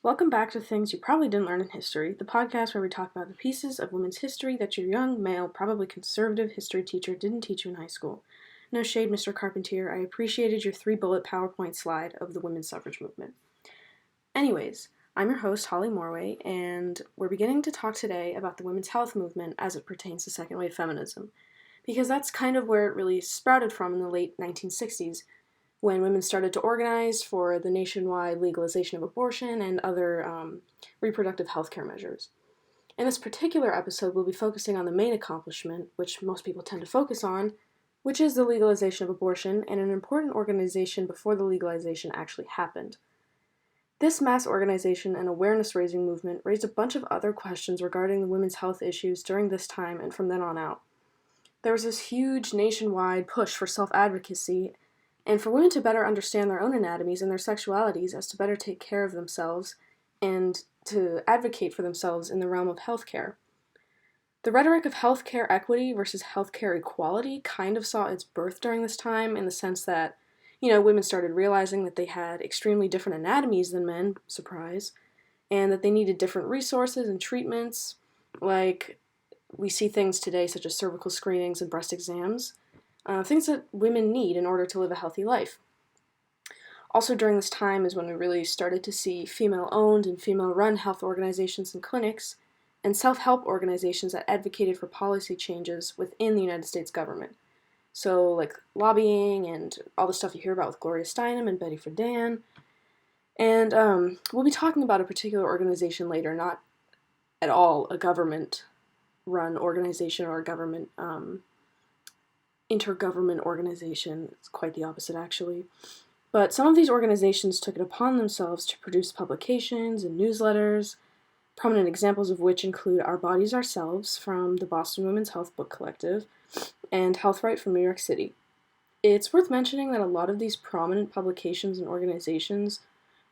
Welcome back to Things You Probably Didn't Learn in History, the podcast where we talk about the pieces of women's history that your young, male, probably conservative history teacher didn't teach you in high school. No shade, Mr. Carpentier, I appreciated your 3-bullet PowerPoint slide of the women's suffrage movement. Anyways, I'm your host, Holly Morway, and we're beginning to talk today about the women's health movement as it pertains to second-wave feminism, because that's kind of where it really sprouted from in the late 1960s, when women started to organize for the nationwide legalization of abortion and other reproductive health care measures. In this particular episode, we'll be focusing on the main accomplishment, which most people tend to focus on, which is the legalization of abortion and an important organization before the legalization actually happened. This mass organization and awareness-raising movement raised a bunch of other questions regarding the women's health issues during this time and from then on out. There was this huge nationwide push for self-advocacy and for women to better understand their own anatomies and their sexualities as to better take care of themselves and to advocate for themselves in the realm of healthcare. The rhetoric of healthcare equity versus healthcare equality kind of saw its birth during this time in the sense that, women started realizing that they had extremely different anatomies than men, surprise, and that they needed different resources and treatments, like we see things today such as cervical screenings and breast exams, things that women need in order to live a healthy life. Also during this time is when we really started to see female-owned and female-run health organizations and clinics, and self-help organizations that advocated for policy changes within the United States government. So like lobbying and all the stuff you hear about with Gloria Steinem and Betty Friedan. And we'll be talking about a particular organization later, not at all a government-run organization or a government intergovernment organization. It's quite the opposite, actually. But some of these organizations took it upon themselves to produce publications and newsletters, prominent examples of which include Our Bodies Ourselves from the Boston Women's Health Book Collective and Health Right from New York City. It's worth mentioning that a lot of these prominent publications and organizations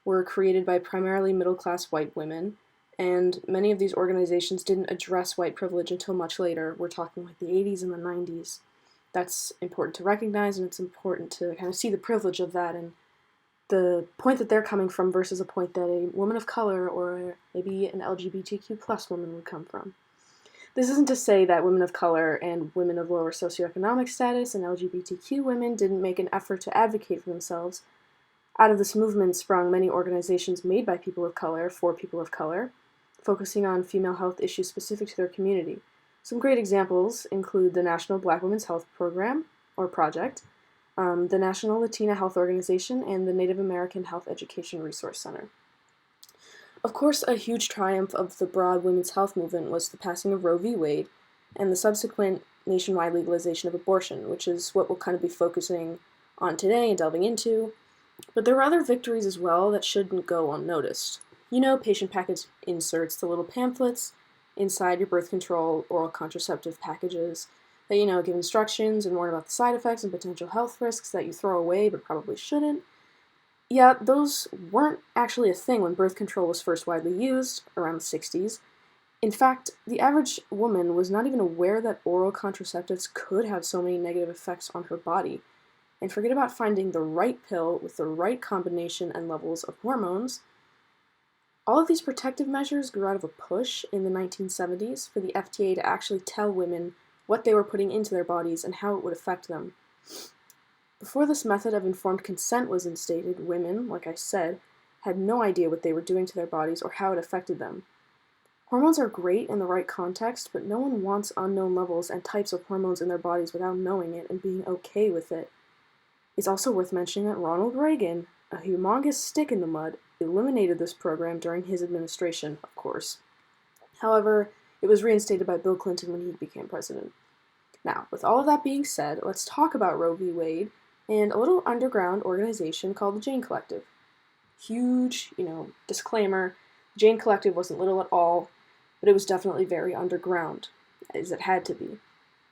were created by primarily middle-class white women, and many of these organizations didn't address white privilege until much later. We're talking like the 80s and the 90s. That's important to recognize, and it's important to kind of see the privilege of that and the point that they're coming from versus a point that a woman of color or maybe an LGBTQ plus woman would come from. This isn't to say that women of color and women of lower socioeconomic status and LGBTQ women didn't make an effort to advocate for themselves. Out of this movement sprung many organizations made by people of color for people of color, focusing on female health issues specific to their community. Some great examples include the National Black Women's Health Program, or Project, the National Latina Health Organization, and the Native American Health Education Resource Center. Of course, a huge triumph of the broad women's health movement was the passing of Roe v. Wade and the subsequent nationwide legalization of abortion, which is what we'll kind of be focusing on today and delving into. But there were other victories as well that shouldn't go unnoticed. Patient package inserts, the little pamphlets inside your birth control oral contraceptive packages that, give instructions and warn about the side effects and potential health risks that you throw away but probably shouldn't. Yeah, those weren't actually a thing when birth control was first widely used, around the 60s. In fact, the average woman was not even aware that oral contraceptives could have so many negative effects on her body. And forget about finding the right pill with the right combination and levels of hormones. All of these protective measures grew out of a push in the 1970s for the FDA to actually tell women what they were putting into their bodies and how it would affect them. Before this method of informed consent was instated, women, like I said, had no idea what they were doing to their bodies or how it affected them. Hormones are great in the right context, but no one wants unknown levels and types of hormones in their bodies without knowing it and being okay with it. It's also worth mentioning that Ronald Reagan, a humongous stick in the mud, eliminated this program during his administration, of course. However, it was reinstated by Bill Clinton when he became president. Now, with all of that being said, let's talk about Roe v. Wade and a little underground organization called the Jane Collective. Huge, disclaimer, the Jane Collective wasn't little at all, but it was definitely very underground, as it had to be.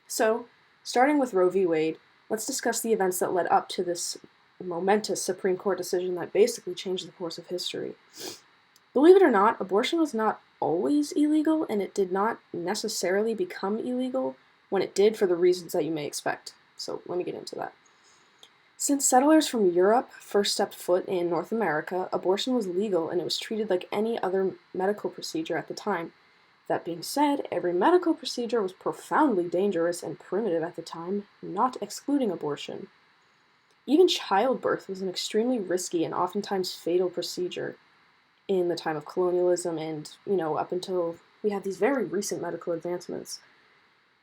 So, starting with Roe v. Wade, let's discuss the events that led up to this momentous Supreme Court decision that basically changed the course of history. Believe it or not, abortion was not always illegal, and it did not necessarily become illegal when it did for the reasons that you may expect. So let me get into that. Since settlers from Europe first stepped foot in North America, abortion was legal and it was treated like any other medical procedure at the time. That being said, every medical procedure was profoundly dangerous and primitive at the time, not excluding abortion. Even childbirth was an extremely risky and oftentimes fatal procedure in the time of colonialism and, up until we had these very recent medical advancements.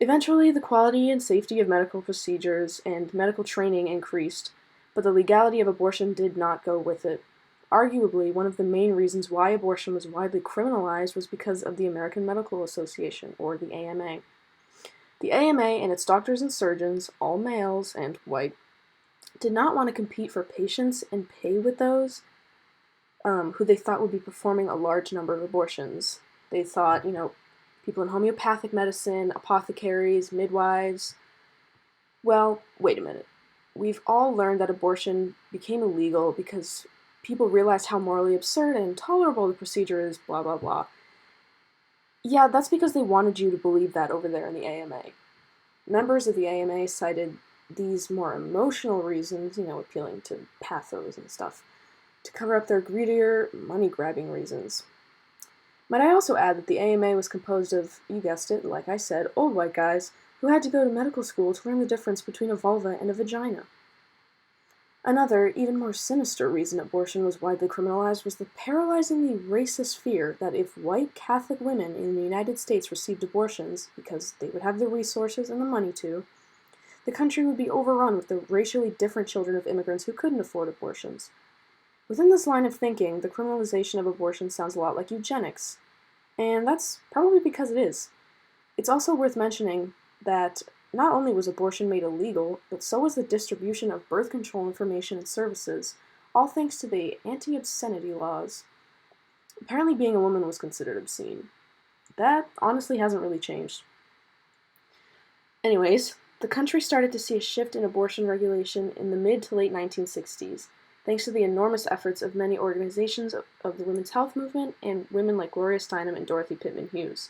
Eventually, the quality and safety of medical procedures and medical training increased, but the legality of abortion did not go with it. Arguably, one of the main reasons why abortion was widely criminalized was because of the American Medical Association, or the AMA. The AMA and its doctors and surgeons, all males and white, did not want to compete for patients and pay with those who they thought would be performing a large number of abortions. They thought, people in homeopathic medicine, apothecaries, midwives. Well, wait a minute. We've all learned that abortion became illegal because people realized how morally absurd and intolerable the procedure is, blah, blah, blah. Yeah, that's because they wanted you to believe that over there in the AMA. Members of the AMA cited these more emotional reasons, appealing to pathos and stuff, to cover up their greedier, money-grabbing reasons. Might I also add that the AMA was composed of, you guessed it, like I said, old white guys who had to go to medical school to learn the difference between a vulva and a vagina. Another, even more sinister reason abortion was widely criminalized was the paralyzingly racist fear that if white Catholic women in the United States received abortions, because they would have the resources and the money to, the country would be overrun with the racially different children of immigrants who couldn't afford abortions. Within this line of thinking, the criminalization of abortion sounds a lot like eugenics, and that's probably because it is. It's also worth mentioning that not only was abortion made illegal, but so was the distribution of birth control information and services, all thanks to the anti-obscenity laws. Apparently being a woman was considered obscene. That honestly hasn't really changed. Anyways, the country started to see a shift in abortion regulation in the mid to late 1960s, thanks to the enormous efforts of many organizations of the women's health movement and women like Gloria Steinem and Dorothy Pitman Hughes.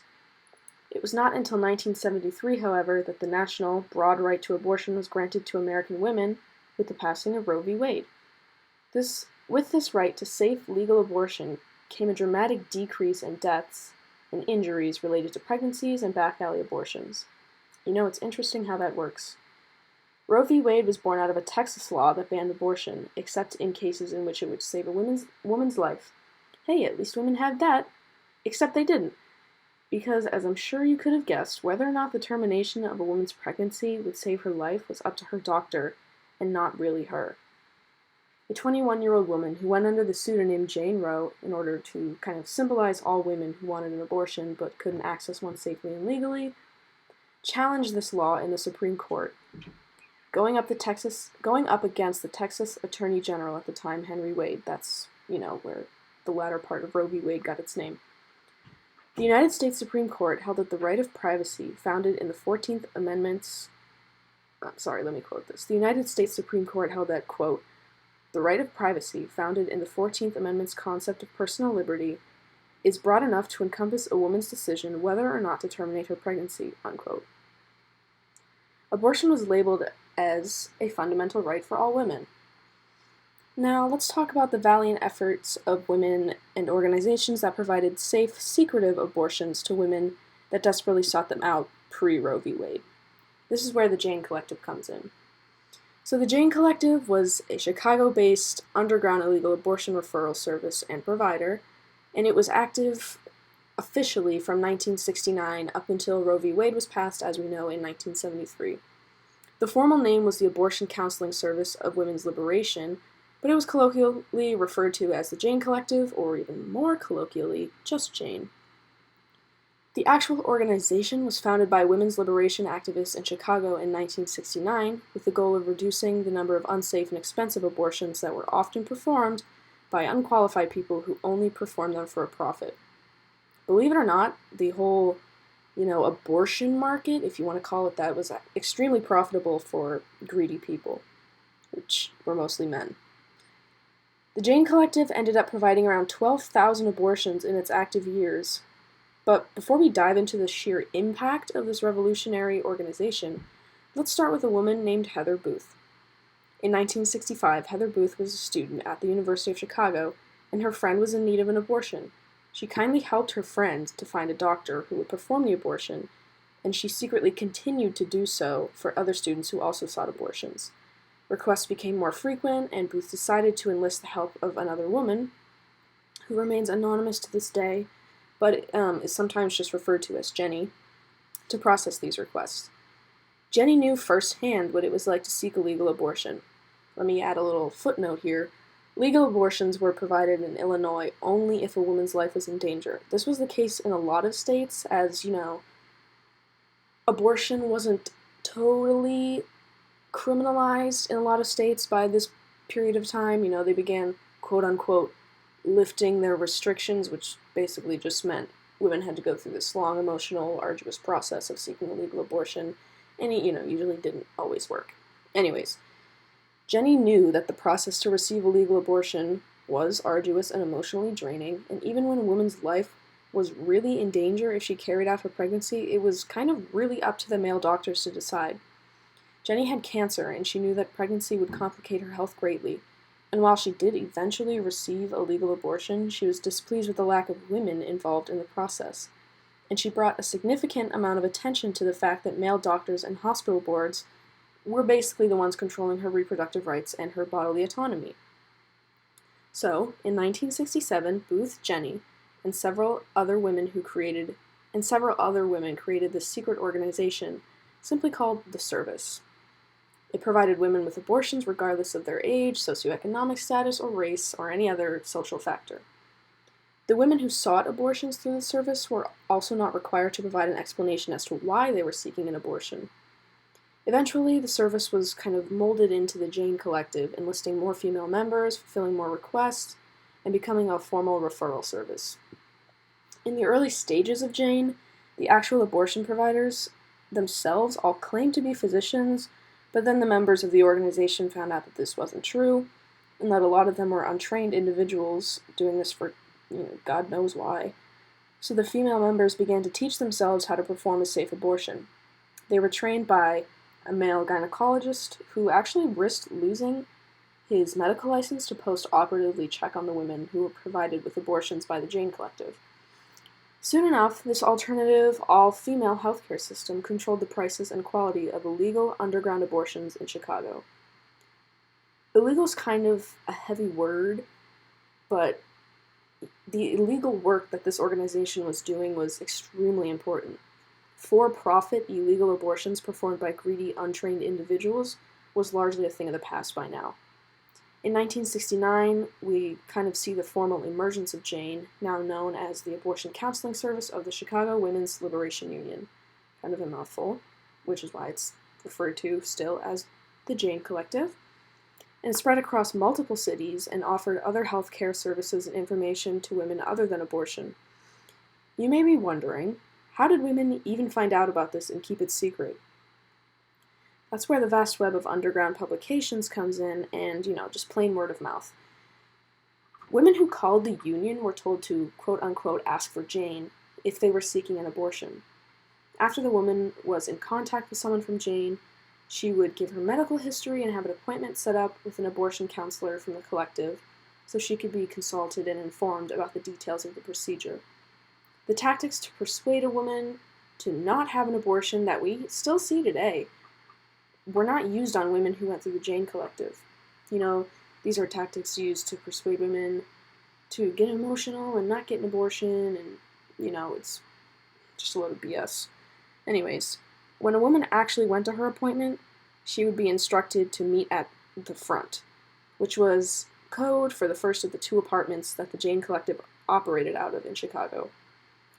It was not until 1973, however, that the national, broad right to abortion was granted to American women with the passing of Roe v. Wade. With this right to safe, legal abortion came a dramatic decrease in deaths and injuries related to pregnancies and back alley abortions. It's interesting how that works. Roe v. Wade was born out of a Texas law that banned abortion, except in cases in which it would save a woman's life. Hey, at least women had that. Except they didn't. Because, as I'm sure you could have guessed, whether or not the termination of a woman's pregnancy would save her life was up to her doctor, and not really her. A 21-year-old woman who went under the pseudonym Jane Roe in order to kind of symbolize all women who wanted an abortion but couldn't access one safely and legally, challenged this law in the Supreme Court, going up against the Texas Attorney General at the time, Henry Wade. That's, where the latter part of Roe v. Wade got its name. The United States Supreme Court held that the right of privacy founded in the 14th Amendment's... let me quote this. The United States Supreme Court held that, quote, "The right of privacy founded in the 14th Amendment's concept of personal liberty is broad enough to encompass a woman's decision whether or not to terminate her pregnancy," unquote. Abortion was labeled as a fundamental right for all women. Now, let's talk about the valiant efforts of women and organizations that provided safe, secretive abortions to women that desperately sought them out pre-Roe v. Wade. This is where the Jane Collective comes in. So the Jane Collective was a Chicago-based underground illegal abortion referral service and provider, and it was active officially from 1969 up until Roe v. Wade was passed, as we know, in 1973. The formal name was the Abortion Counseling Service of Women's Liberation, but it was colloquially referred to as the Jane Collective, or even more colloquially, just Jane. The actual organization was founded by women's liberation activists in Chicago in 1969 with the goal of reducing the number of unsafe and expensive abortions that were often performed by unqualified people who only performed them for a profit. Believe it or not, the whole, abortion market, if you want to call it that, was extremely profitable for greedy people, which were mostly men. The Jane Collective ended up providing around 12,000 abortions in its active years. But before we dive into the sheer impact of this revolutionary organization, let's start with a woman named Heather Booth. In 1965, Heather Booth was a student at the University of Chicago, and her friend was in need of an abortion. She kindly helped her friend to find a doctor who would perform the abortion, and she secretly continued to do so for other students who also sought abortions. Requests became more frequent, and Booth decided to enlist the help of another woman, who remains anonymous to this day, but is sometimes just referred to as Jenny, to process these requests. Jenny knew firsthand what it was like to seek a legal abortion. Let me add a little footnote here. Legal abortions were provided in Illinois only if a woman's life was in danger. This was the case in a lot of states, as, abortion wasn't totally criminalized in a lot of states by this period of time. They began, quote-unquote, lifting their restrictions, which basically just meant women had to go through this long, emotional, arduous process of seeking a legal abortion, and it, usually didn't always work. Anyways, Jenny knew that the process to receive a legal abortion was arduous and emotionally draining, and even when a woman's life was really in danger if she carried out her pregnancy, it was kind of really up to the male doctors to decide. Jenny had cancer, and she knew that pregnancy would complicate her health greatly, and while she did eventually receive a legal abortion, she was displeased with the lack of women involved in the process, and she brought a significant amount of attention to the fact that male doctors and hospital boards were basically the ones controlling her reproductive rights and her bodily autonomy. So, in 1967, Booth, Jenny, and several other women created this secret organization simply called the Service. It provided women with abortions regardless of their age, socioeconomic status, or race, or any other social factor. The women who sought abortions through the Service were also not required to provide an explanation as to why they were seeking an abortion. Eventually, the Service was kind of molded into the Jane Collective, enlisting more female members, fulfilling more requests, and becoming a formal referral service. In the early stages of Jane, the actual abortion providers themselves all claimed to be physicians, but then the members of the organization found out that this wasn't true, and that a lot of them were untrained individuals doing this for, God knows why. So the female members began to teach themselves how to perform a safe abortion. They were trained by a male gynecologist who actually risked losing his medical license to post-operatively check on the women who were provided with abortions by the Jane Collective. Soon enough, this alternative, all-female healthcare system controlled the prices and quality of illegal underground abortions in Chicago. Illegal is kind of a heavy word, but the illegal work that this organization was doing was extremely important. For-profit illegal abortions performed by greedy, untrained individuals was largely a thing of the past by now. In 1969, we kind of see the formal emergence of Jane, now known as the Abortion Counseling Service of the Chicago Women's Liberation Union. Kind of a mouthful, which is why it's referred to still as the Jane Collective. And it spread across multiple cities and offered other health care services and information to women other than abortion. You may be wondering, how did women even find out about this and keep it secret? That's where the vast web of underground publications comes in and, just plain word of mouth. Women who called the union were told to, quote-unquote, ask for Jane if they were seeking an abortion. After the woman was in contact with someone from Jane, she would give her medical history and have an appointment set up with an abortion counselor from the collective so she could be consulted and informed about the details of the procedure. The tactics to persuade a woman to not have an abortion that we still see today were not used on women who went through the Jane Collective. These are tactics used to persuade women to get emotional and not get an abortion, and, it's just a load of BS. Anyways, when a woman actually went to her appointment, she would be instructed to meet at the front, which was code for the first of the two apartments that the Jane Collective operated out of in Chicago.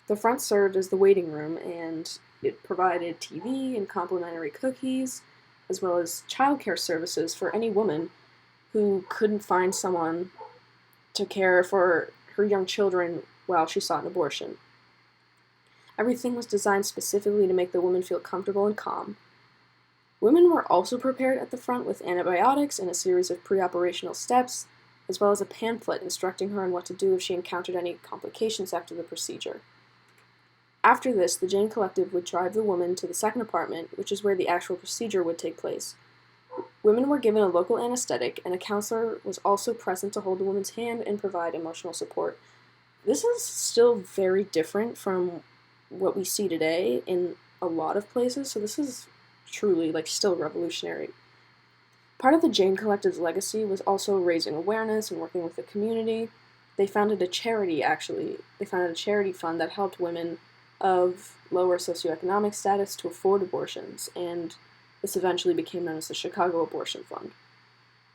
The front served as the waiting room, and it provided TV and complimentary cookies, as well as childcare services for any woman who couldn't find someone to care for her young children while she sought an abortion. Everything was designed specifically to make the woman feel comfortable and calm. Women were also prepared at the front with antibiotics and a series of pre-operational steps, as well as a pamphlet instructing her on what to do if she encountered any complications after the procedure. After this, the Jane Collective would drive the woman to the second apartment, which is where the actual procedure would take place. Women were given a local anesthetic, and a counselor was also present to hold the woman's hand and provide emotional support. This is still very different from what we see today in a lot of places, so this is truly still revolutionary. Part of the Jane Collective's legacy was also raising awareness and working with the community. They founded a charity, actually. They founded a charity fund that helped women of lower socioeconomic status to afford abortions, and this eventually became known as the Chicago Abortion Fund.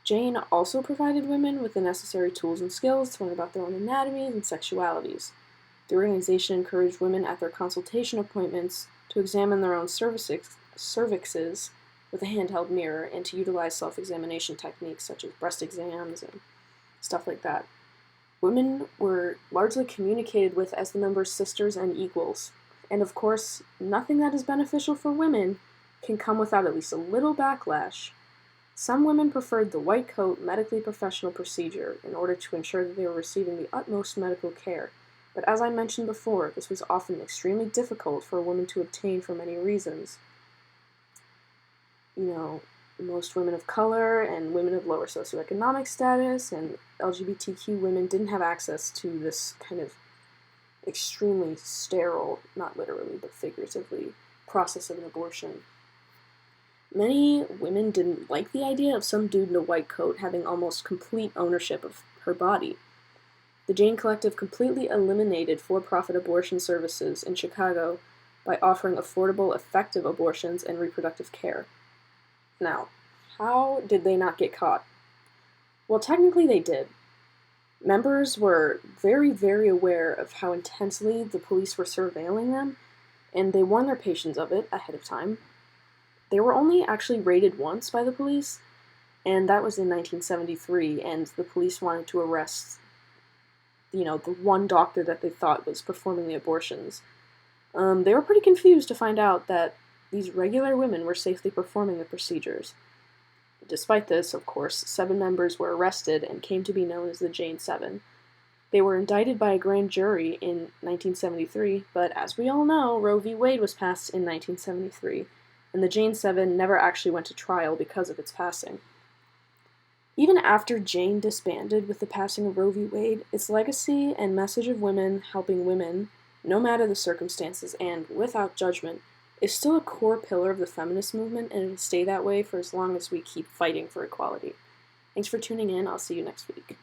Jane also provided women with the necessary tools and skills to learn about their own anatomies and sexualities. The organization encouraged women at their consultation appointments to examine their own cervixes with a handheld mirror and to utilize self-examination techniques such as breast exams and stuff like that. Women were largely communicated with as the members' sisters and equals. And of course, nothing that is beneficial for women can come without at least a little backlash. Some women preferred the white coat medically professional procedure in order to ensure that they were receiving the utmost medical care. But as I mentioned before, this was often extremely difficult for a woman to obtain for many reasons. Most women of color and women of lower socioeconomic status and LGBTQ women didn't have access to this kind of extremely sterile, not literally but figuratively, process of an abortion. Many women didn't like the idea of some dude in a white coat having almost complete ownership of her body. The Jane Collective completely eliminated for-profit abortion services in Chicago by offering affordable, effective abortions and reproductive care. Now, how did they not get caught? Well, technically they did. Members were very, very aware of how intensely the police were surveilling them, and they warned their patients of it ahead of time. They were only actually raided once by the police, and that was in 1973, and the police wanted to arrest, the one doctor that they thought was performing the abortions. They were pretty confused to find out that these regular women were safely performing the procedures. Despite this, of course, 7 members were arrested and came to be known as the Jane 7. They were indicted by a grand jury in 1973, but as we all know, Roe v. Wade was passed in 1973, and the Jane 7 never actually went to trial because of its passing. Even after Jane disbanded with the passing of Roe v. Wade, its legacy and message of women helping women, no matter the circumstances and without judgment, is still a core pillar of the feminist movement, and it will stay that way for as long as we keep fighting for equality. Thanks for tuning in. I'll see you next week.